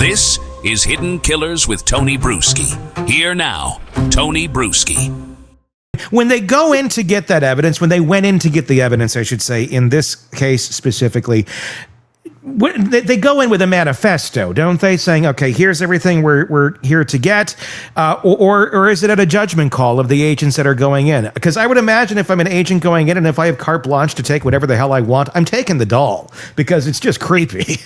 This is Hidden Killers with Tony Brueski. Here now, Tony Brueski. When they go in to get that evidence, when they went in to get the evidence, I should say, in this case specifically, they go in with a manifesto, don't they? Saying, okay, here's everything we're here to get. Or is it at a judgment call of the agents that are going in? Because I would imagine if I'm an agent going in and if I have carte blanche to take whatever the hell I want, I'm taking the doll because it's just creepy.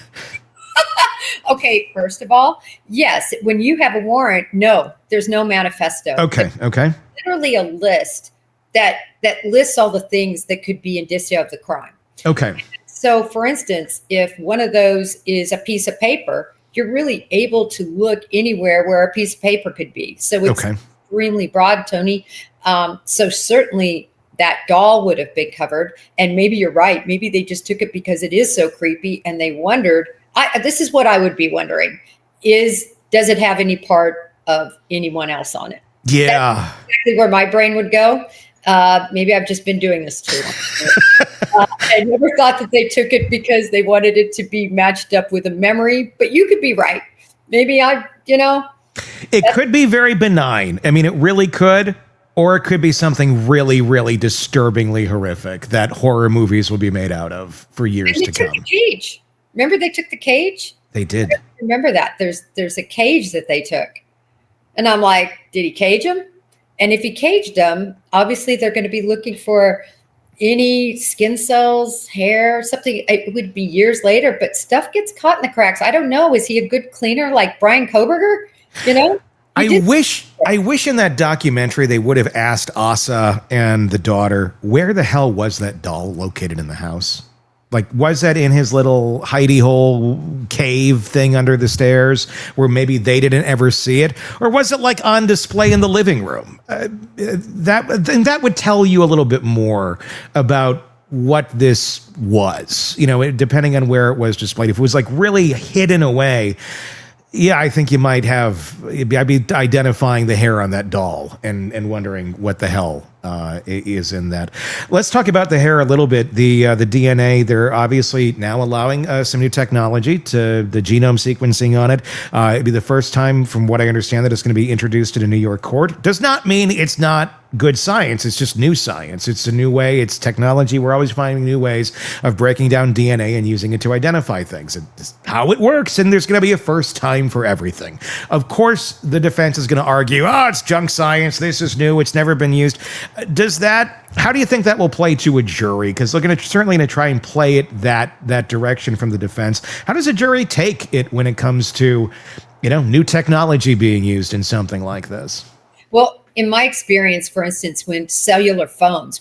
Okay, first of all, yes, when you have a warrant, no, there's no manifesto. Okay. Literally a list that lists all the things that could be indicia of the crime. Okay. So, for instance, if one of those is a piece of paper, you're really able to look anywhere where a piece of paper could be. So it's extremely broad, Tony. So certainly that doll would have been covered. And maybe you're right. Maybe they just took it because it is so creepy and they wondered. This is what I would be wondering does it have any part of anyone else on it? Yeah. That's exactly where my brain would go. Maybe I've just been doing this too long. I never thought that they took it because they wanted it to be matched up with a memory, but you could be right. Maybe it could be very benign. I mean, it really could, or it could be something really, really disturbingly horrific that horror movies will be made out of for years to come. The cage. Remember they took the cage? They did. Remember that. There's a cage that they took. And I'm like, did he cage him? And if he caged them, obviously they're going to be looking for any skin cells, hair, something. It would be years later, but stuff gets caught in the cracks. I don't know. Is he a good cleaner like Brian Koberger? I wish in that documentary they would have asked Asa and the daughter, where the hell was that doll located in the house? Like, was that in his little hidey hole cave thing under the stairs where maybe they didn't ever see it? Or was it like on display in the living room? That would tell you a little bit more about what this was, depending on where it was displayed. If it was like really hidden away, yeah, I think I'd be identifying the hair on that doll and wondering what the hell is in that. Let's talk about the hair a little bit. The DNA, they're obviously now allowing some new technology to the genome sequencing on it. It'd be the first time, from what I understand, that it's going to be introduced at a New York court. Does not mean it's not good science. It's just new science. It's a new way. It's technology. We're always finding new ways of breaking down DNA and using it to identify things. It's how it works. And there's going to be a first time for everything. Of course, the defense is going to argue, it's junk science. This is new. It's never been used. How do you think that will play to a jury? Because they're certainly going to try and play it that direction from the defense. How does a jury take it when it comes to, new technology being used in something like this? Well, in my experience, for instance, when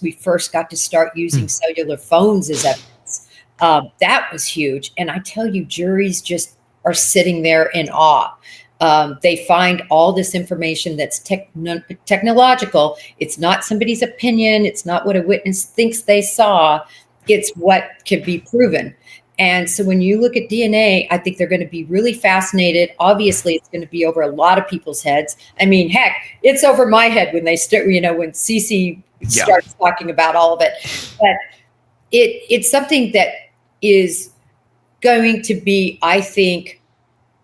we first got to start using cellular phones as evidence, that was huge. And I tell you, juries just are sitting there in awe. They find all this information that's technological. It's not somebody's opinion. It's not what a witness thinks they saw. It's what can be proven. And so when you look at DNA, I think they're going to be really fascinated. Obviously, it's going to be over a lot of people's heads. I mean, heck, it's over my head when they start, when Cece starts talking about all of it. But it's something that is going to be, I think,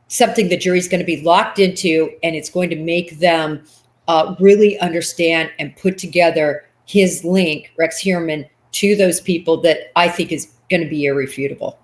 something the jury's going to be locked into, and it's going to make them really understand and put together his link, Rex Heuermann, to those people that I think is going to be irrefutable.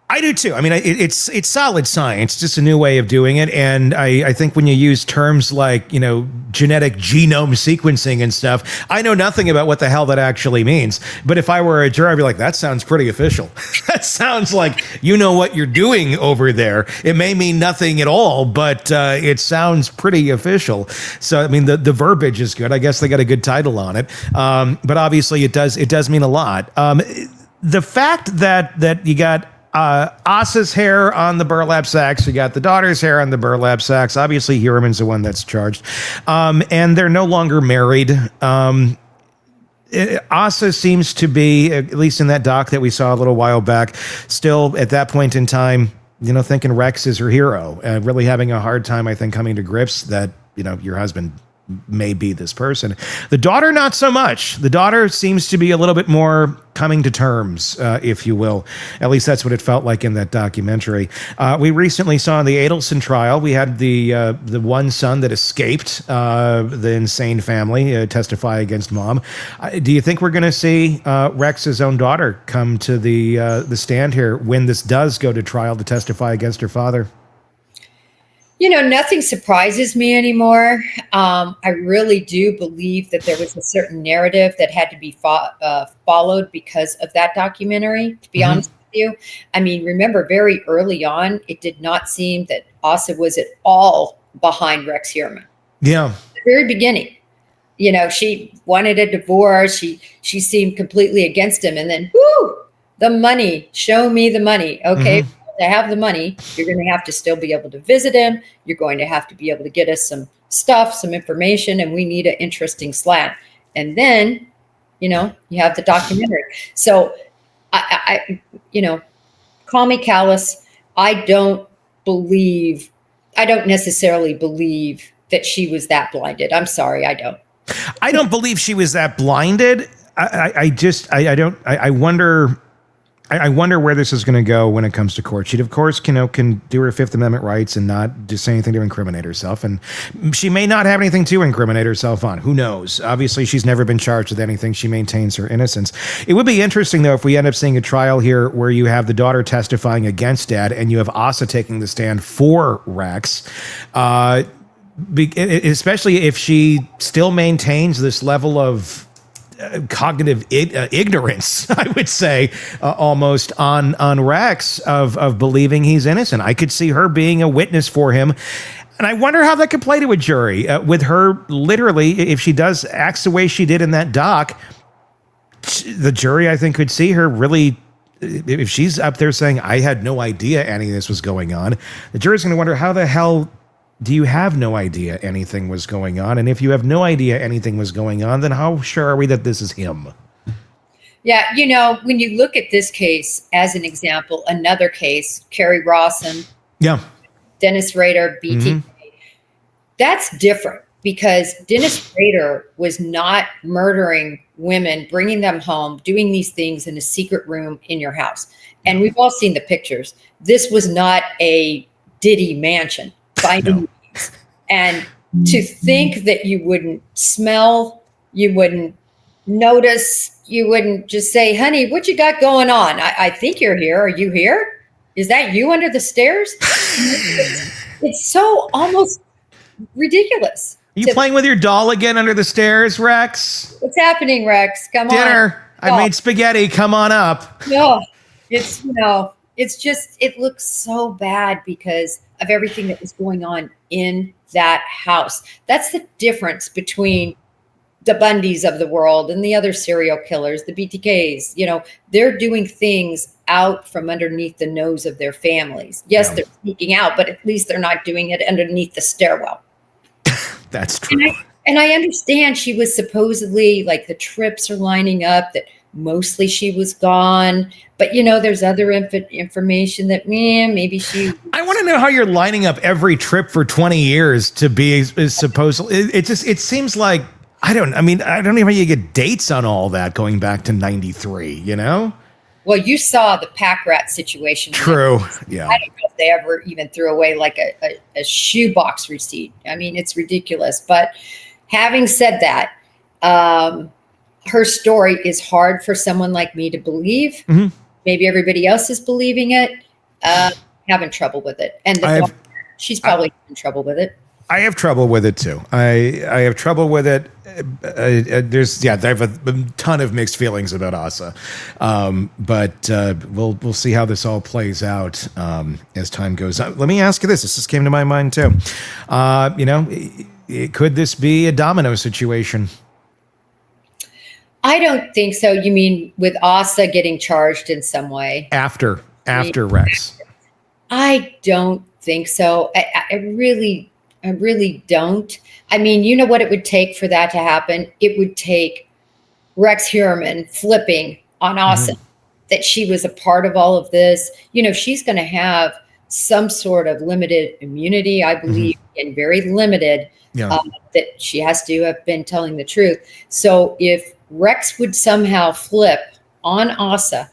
I do too. I mean, it's solid science, just a new way of doing it. And I think when you use terms like, genetic genome sequencing and stuff, I know nothing about what the hell that actually means. But if I were a juror, I'd be like, that sounds pretty official. That sounds like you know what you're doing over there. It may mean nothing at all, but it sounds pretty official. So, I mean, the verbiage is good. I guess they got a good title on it. But obviously it does mean a lot. The fact that you got Asa's hair on the burlap sacks. You got the daughter's hair on the burlap sacks. Obviously, Heuermann's the one that's charged. And they're no longer married. Asa seems to be, at least in that doc that we saw a little while back, still at that point in time, thinking Rex is her hero. Really having a hard time, I think, coming to grips that, your husband may be this person. The daughter, not so much. The daughter seems to be a little bit more coming to terms, if you will. At least that's what it felt like in that documentary. We recently saw in the Adelson trial, we had the one son that escaped the insane family testify against mom. Do you think we're going to see Rex's own daughter come to the stand here when this does go to trial to testify against her father? Nothing surprises me anymore. I really do believe that there was a certain narrative that had to be followed because of that documentary, to be honest with you. I mean, remember, very early on, it did not seem that Asa was at all behind Rex Heuermann. Yeah. At the very beginning. She wanted a divorce. She seemed completely against him. And then, the money. Show me the money. Okay. To have the money, you're going to have to still be able to visit him. You're going to have to be able to get us some stuff, some information, and we need an interesting slant. And then, you have the documentary. So I call me callous. I don't necessarily believe that she was that blinded. I'm sorry. I don't. I don't believe she was that blinded. I wonder where this is going to go when it comes to court. She, of course, can do her Fifth Amendment rights and not just say anything to incriminate herself. And she may not have anything to incriminate herself on. Who knows? Obviously, she's never been charged with anything. She maintains her innocence. It would be interesting, though, if we end up seeing a trial here where you have the daughter testifying against dad and you have Asa taking the stand for Rex. Especially if she still maintains this level of cognitive ignorance, I would say, almost on Rex of believing he's innocent. I could see her being a witness for him. And I wonder how that could play to a jury with her literally, if she does acts the way she did in that doc, the jury, I think, could see her really, if she's up there saying, I had no idea any of this was going on, the jury's going to wonder, how the hell do you have no idea anything was going on? And if you have no idea anything was going on, then how sure are we that this is him? Yeah, when you look at this case as an example, another case, Kerry Rawson, Dennis Rader, BTK, that's different because Dennis Rader was not murdering women, bringing them home, doing these things in a secret room in your house. And we've all seen the pictures. This was not a Diddy mansion. No. And to think that you wouldn't smell, you wouldn't notice, you wouldn't just say, honey, what you got going on? I think you're here. Are you here? Is that you under the stairs? It's so almost ridiculous. Are you playing with your doll again under the stairs, Rex? What's happening, Rex? Come on. Dinner. I made spaghetti. Come on up. No, it's just, it looks so bad because of everything that was going on in that house. That's the difference between the Bundys of the world and the other serial killers, the BTKs. They're doing things out from underneath the nose of their families. Yes, they're sneaking out, but at least they're not doing it underneath the stairwell. That's true. And I understand she was supposedly, like, the trips are lining up, that mostly she was gone. But, there's other information that, maybe she... I want to know how you're lining up every trip for 20 years to be supposed... It seems like, I don't even know how you get dates on all that going back to 93, Well, you saw the pack rat situation. True. Yeah. I don't know if they ever even threw away like a shoebox receipt. I mean, it's ridiculous. But having said that, her story is hard for someone like me to believe. Maybe everybody else is believing it. Having trouble with it. And she's probably having trouble with it. I have trouble with it too. I have trouble with it. I have a ton of mixed feelings about Asa, but we'll see how this all plays out as time goes on. Let me ask you this. This just came to my mind too. Could this be a domino situation? I don't think so. You mean with Asa getting charged in some way? After Rex? I don't think so. I really don't. I mean, you know what it would take for that to happen? It would take Rex Heuermann flipping on Asa, that she was a part of all of this. She's going to have some sort of limited immunity, I believe, and very limited, that she has to have been telling the truth. So if Rex would somehow flip on Asa,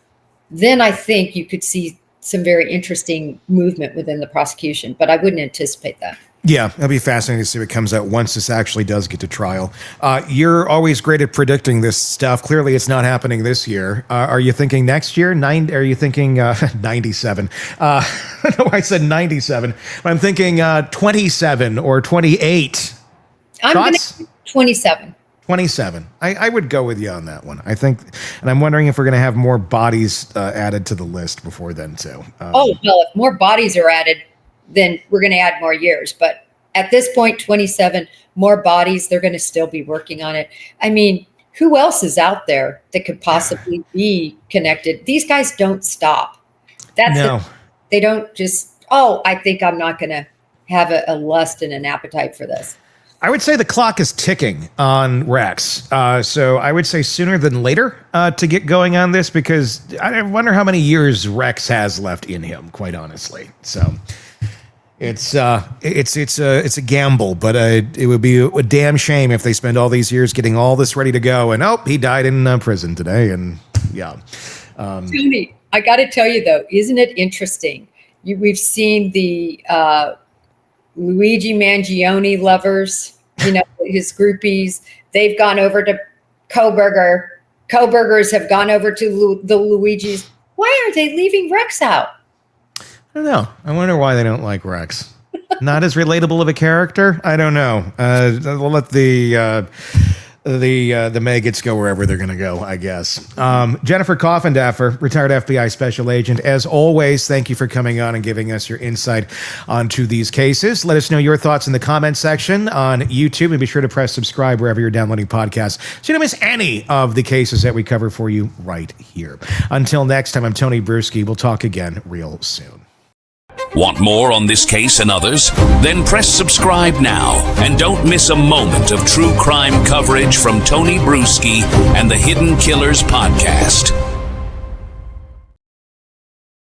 then I think you could see some very interesting movement within the prosecution, but I wouldn't anticipate that. Yeah, it'll be fascinating to see what comes out once this actually does get to trial. You're always great at predicting this stuff. Clearly, it's not happening this year. Are you thinking next year? Are you thinking 97? No, I said 97. But I'm thinking 27 or 28. I'm going to 27. 27. I would go with you on that one. I think, and I'm wondering if we're going to have more bodies added to the list before then, too. Well, if more bodies are added, then we're going to add more years. But at this point, 27, more bodies, they're going to still be working on it. I mean, who else is out there that could possibly be connected? These guys don't stop. They don't just, I think I'm not going to have a lust and an appetite for this. I would say the clock is ticking on Rex. So I would say sooner than later to get going on this, because I wonder how many years Rex has left in him, quite honestly. So it's a gamble, but it would be a damn shame if they spend all these years getting all this ready to go and he died in prison today. And yeah. Tony, I got to tell you though, isn't it interesting? We've seen the Luigi Mangione lovers, his groupies, they've gone over to Kohberger. Kohbergers have gone over to the Luigis. Why are they leaving Rex out? I don't know. I wonder why they don't like Rex. Not as relatable of a character? I don't know. We'll let the maggots go wherever they're going to go, I guess. Jennifer Coffindaffer, retired FBI special agent. As always, thank you for coming on and giving us your insight onto these cases. Let us know your thoughts in the comment section on YouTube, and be sure to press subscribe wherever you're downloading podcasts so you don't miss any of the cases that we cover for you right here. Until next time, I'm Tony Brueski. We'll talk again real soon. Want more on this case and others? Then press subscribe now and don't miss a moment of true crime coverage from Tony Brueski and the Hidden Killers podcast.